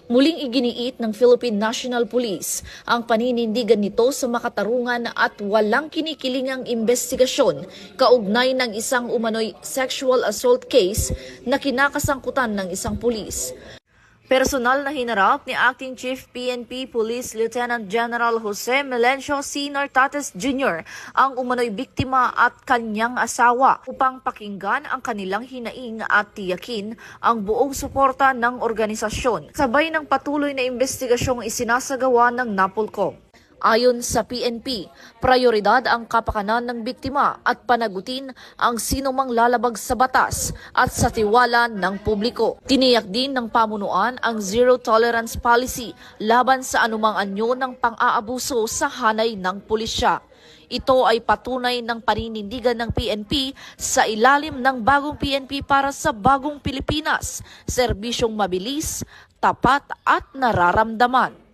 Muling iginiit ng Philippine National Police ang paninindigan nito sa makatarungan at walang kinikilingang investigasyon kaugnay ng isang umano'y sexual assault case na kinakasangkutan ng isang pulis. Personal na hinarap ni Acting Chief PNP Police Lieutenant General Jose Melencio C. Nartates Jr. ang umano'y biktima at kanyang asawa upang pakinggan ang kanilang hinaing at tiyakin ang buong suporta ng organisasyon sabay ng patuloy na investigasyong isinasagawa ng NAPOLCOM. Ayon sa PNP, prioridad ang kapakanan ng biktima at panagutin ang sinumang lalabag sa batas at sa tiwala ng publiko. Tiniyak din ng pamunuan ang zero tolerance policy laban sa anumang anyo ng pang-aabuso sa hanay ng pulisya. Ito ay patunay ng paninindigan ng PNP sa ilalim ng bagong PNP para sa bagong Pilipinas, serbisyong mabilis, tapat at nararamdaman.